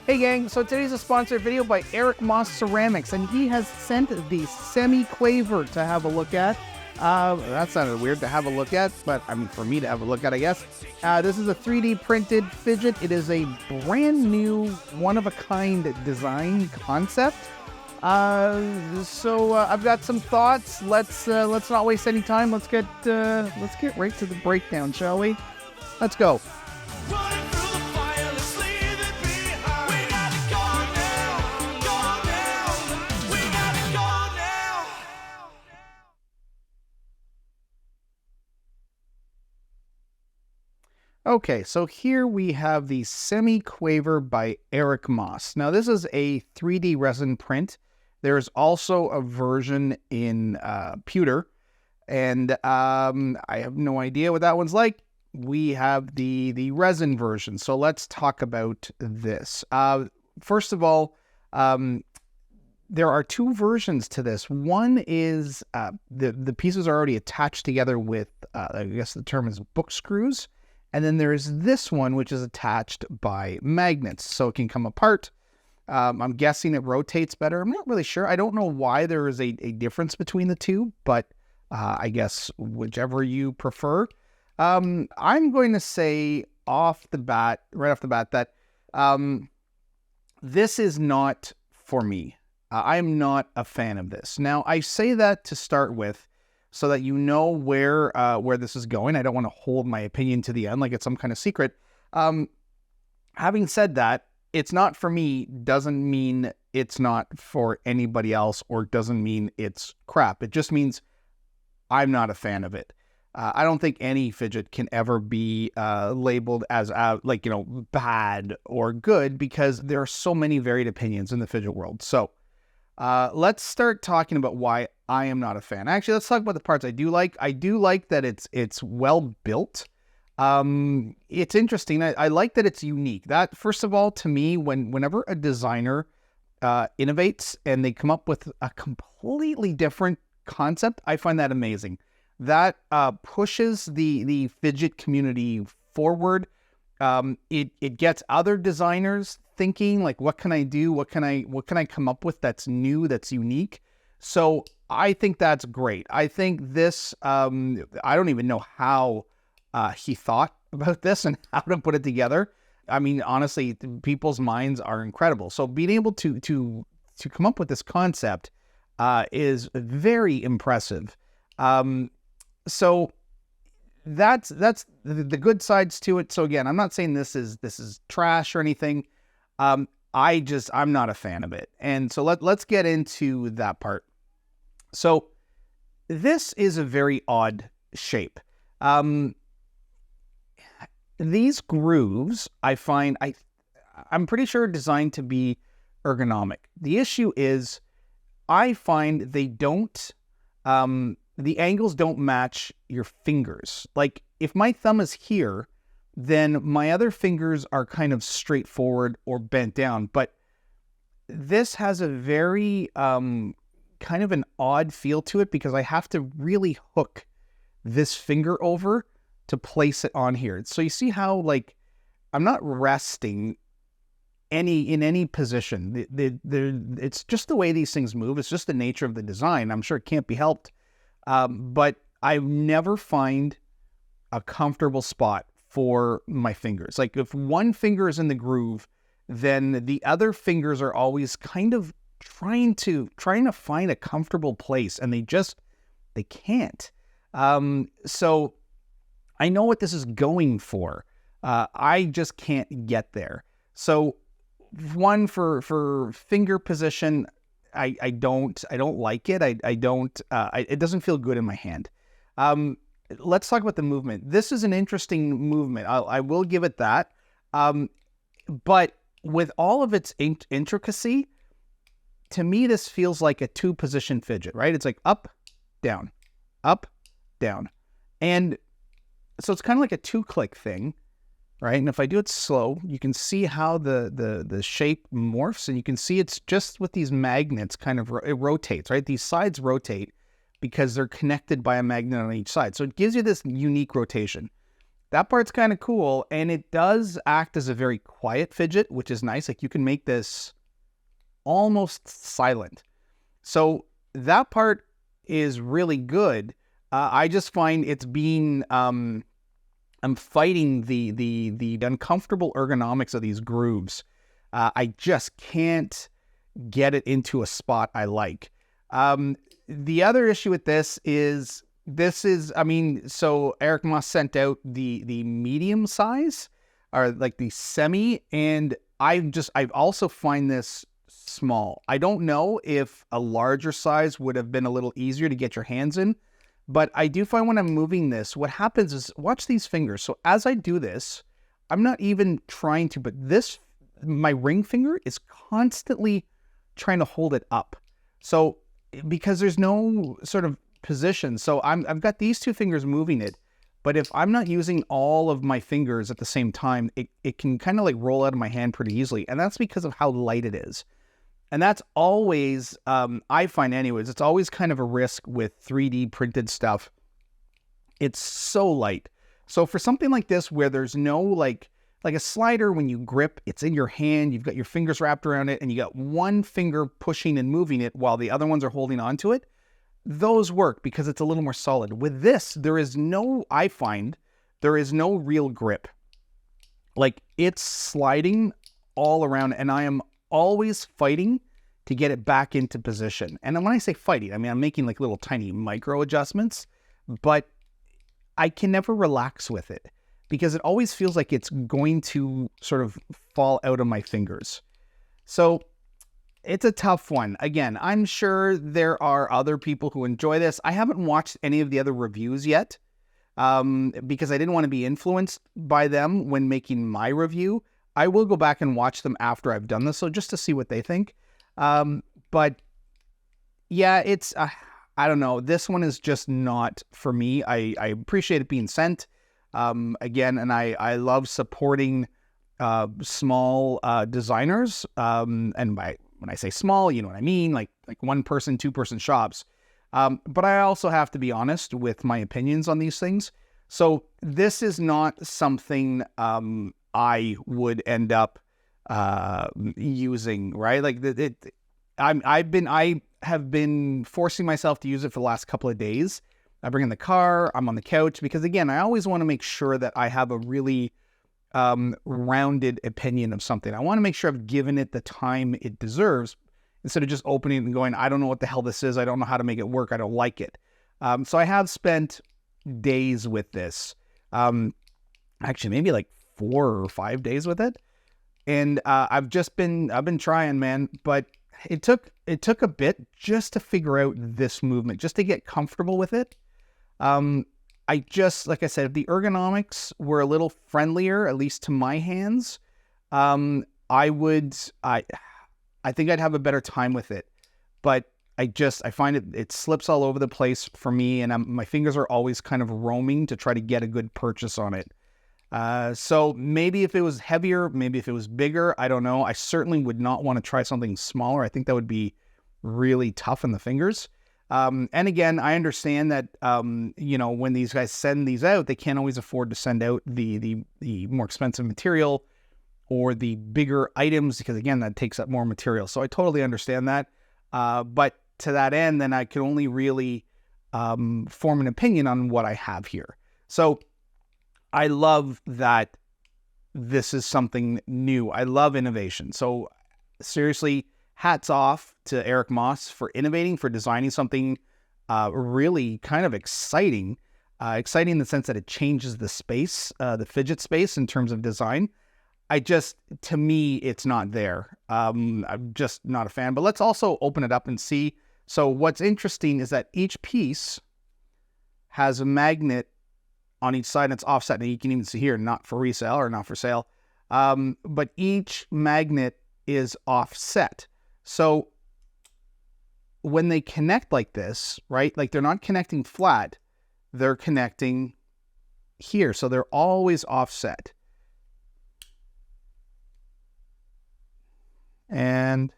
Hey gang, so today's a sponsored video by Eric Moss Ceramics, and he has sent the Quaver to have a look at. That sounded weird to have a look at, but I mean for me to have a look at, I guess. This is a 3D printed fidget. It is a brand new, one-of-a-kind design concept. I've got some thoughts. Let's not waste any time. Let's get right to the breakdown, shall we? Let's go. Okay, so here we have the Quaver by Eric Moss. Now this is a 3D resin print. There's also a version in pewter, and I have no idea what that one's like. We have the resin version, so let's talk about this. First of all, there are two versions to this. One is the pieces are already attached together with, I guess the term is book screws. And then there is this one, which is attached by magnets, so it can come apart. I'm guessing it rotates better. I'm not really sure. I don't know why there is a difference between the two, but I guess whichever you prefer. I'm going to say right off the bat, that this is not for me. I'm not a fan of this. Now, I say that to start with, so that you know where this is going. I don't want to hold my opinion to the end like it's some kind of secret. Having said that, it's not for me doesn't mean it's not for anybody else, or doesn't mean it's crap. It just means I'm not a fan of it. I don't think any fidget can ever be labeled as bad or good, because there are so many varied opinions in the fidget world. So let's start talking about why I am not a fan. Actually, let's talk about the parts I do like. I do like that it's well built. It's interesting. I like that it's unique. That, first of all, to me, whenever a designer innovates and they come up with a completely different concept, I find that amazing. That pushes the fidget community forward. It gets other designers thinking, like, what can I do? What can I come up with that's new, that's unique? So I think that's great. I think this, I don't even know how he thought about this and how to put it together. I mean, honestly, people's minds are incredible. So being able to come up with this concept is very impressive. So that's the good sides to it. So again, I'm not saying this is trash or anything. I'm not a fan of it. And so let's get into that part. So this is a very odd shape. These grooves, I find, I'm pretty sure are designed to be ergonomic. The issue is, I find they don't, the angles don't match your fingers. Like, if my thumb is here, then my other fingers are kind of straightforward or bent down. But this has a very kind of an odd feel to it, because I have to really hook this finger over to place it on here. So you see how, like, I'm not resting in any position. It's just the way these things move. It's just the nature of the design. I'm sure it can't be helped. But I never find a comfortable spot for my fingers. Like, if one finger is in the groove, then the other fingers are always kind of trying to find a comfortable place, and they can't. So I know what this is going for. I just can't get there. So one, for finger position, I don't like it. It doesn't feel good in my hand. Let's talk about the movement. This is an interesting movement. I will give it that. But with all of its intricacy, to me, this feels like a two-position fidget, right? It's like up, down, up, down. And so it's kind of like a two-click thing, right? And if I do it slow, you can see how the shape morphs, and you can see it's just with these magnets, kind of, it rotates, right? These sides rotate because they're connected by a magnet on each side. So it gives you this unique rotation. that part's kind of cool. And it does act as a very quiet fidget, which is nice. Like you can make this almost silent. So that part is really good. I just find it's being, I'm fighting the uncomfortable ergonomics of these grooves. I just can't get it into a spot I like. The other issue with this is, I mean, so Eric Moss sent out the medium size, or like the semi, and I've also find this small. I don't know if a larger size would have been a little easier to get your hands in, but I do find when I'm moving this, what happens is, watch these fingers. So as I do this, I'm not even trying to, but my ring finger is constantly trying to hold it up. So because there's no sort of position, so I've got these two fingers moving it, but if I'm not using all of my fingers at the same time, it can kind of like roll out of my hand pretty easily. And that's because of how light it is. And that's always, I find anyways, it's always kind of a risk with 3D printed stuff. It's so light. So for something like this, where there's no like a slider, when you grip, it's in your hand, you've got your fingers wrapped around it, and you got one finger pushing and moving it while the other ones are holding on to it, those work because it's a little more solid. With this, I find there is no real grip. Like, it's sliding all around, and I am always fighting to get it back into position. And when I say fighting, I mean, I'm making like little tiny micro adjustments, but I can never relax with it because it always feels like it's going to sort of fall out of my fingers. So it's a tough one. Again, I'm sure there are other people who enjoy this. I haven't watched any of the other reviews yet because I didn't want to be influenced by them when making my review. I will go back and watch them after I've done this, so just to see what they think. But yeah, it's, I don't know. This one is just not for me. I appreciate it being sent. Again, and I love supporting small designers. And when I say small, you know what I mean, like 1 person, 2 person shops. But I also have to be honest with my opinions on these things. So this is not something I would end up using, right? Like I have been forcing myself to use it for the last couple of days. I bring in the car, I'm on the couch, because again, I always want to make sure that I have a really rounded opinion of something. I want to make sure I've given it the time it deserves instead of just opening it and going, I don't know what the hell this is. I don't know how to make it work. I don't like it. So I have spent days with this. Actually, maybe like 4 or 5 days with it. And I've been trying, man, but it took a bit just to figure out this movement, just to get comfortable with it. Like I said, if the ergonomics were a little friendlier, at least to my hands, I think I'd have a better time with it. But I find it slips all over the place for me, and my fingers are always kind of roaming to try to get a good purchase on it. So maybe if it was heavier, maybe if it was bigger, I don't know. I certainly would not want to try something smaller. I think that would be really tough on the fingers. And again, I understand that, when these guys send these out, they can't always afford to send out the more expensive material or the bigger items, because again, that takes up more material. So I totally understand that. But to that end, then I can only really, form an opinion on what I have here. So I love that this is something new. I love innovation. So seriously, hats off to Eric Moss for innovating, for designing something really kind of exciting. Exciting in the sense that it changes the space, the fidget space in terms of design. To me, it's not there. I'm just not a fan. But let's also open it up and see. So what's interesting is that each piece has a magnet on each side, and it's offset. And you can even see here, not for resale or not for sale. But each magnet is offset. So when they connect like this, right, like they're not connecting flat, they're connecting here. So they're always offset. And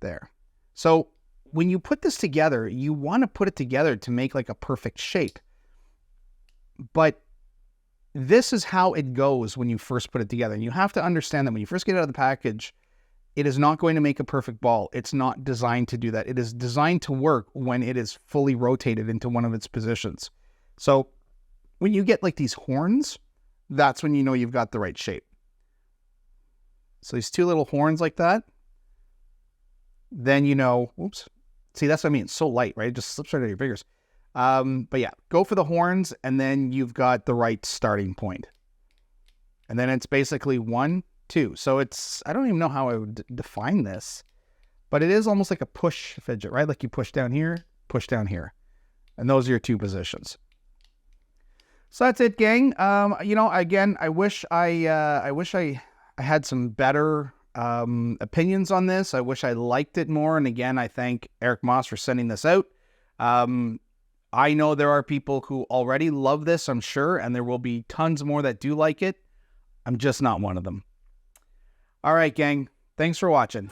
there. So when you put this together, you want to put it together to make like a perfect shape. But this is how it goes when you first put it together. And you have to understand that when you first get it out of the package, it is not going to make a perfect ball. It's not designed to do that. It is designed to work when it is fully rotated into one of its positions. So when you get like these horns, that's when you know you've got the right shape. So these two little horns like that, then you know, oops. See, that's what I mean. It's so light, right? It just slips right out of your fingers. But yeah, go for the horns, and then you've got the right starting point. And then it's basically 1, 2. So it's, I don't even know how I would define this, but it is almost like a push fidget, right? Like you push down here, and those are your 2 positions. So that's it, gang. You know, again, I wish I had some better opinions on this. I wish I liked it more. And again, I thank Eric Moss for sending this out. I know there are people who already love this, I'm sure, and there will be tons more that do like it. I'm just not one of them. All right, gang. Thanks for watching.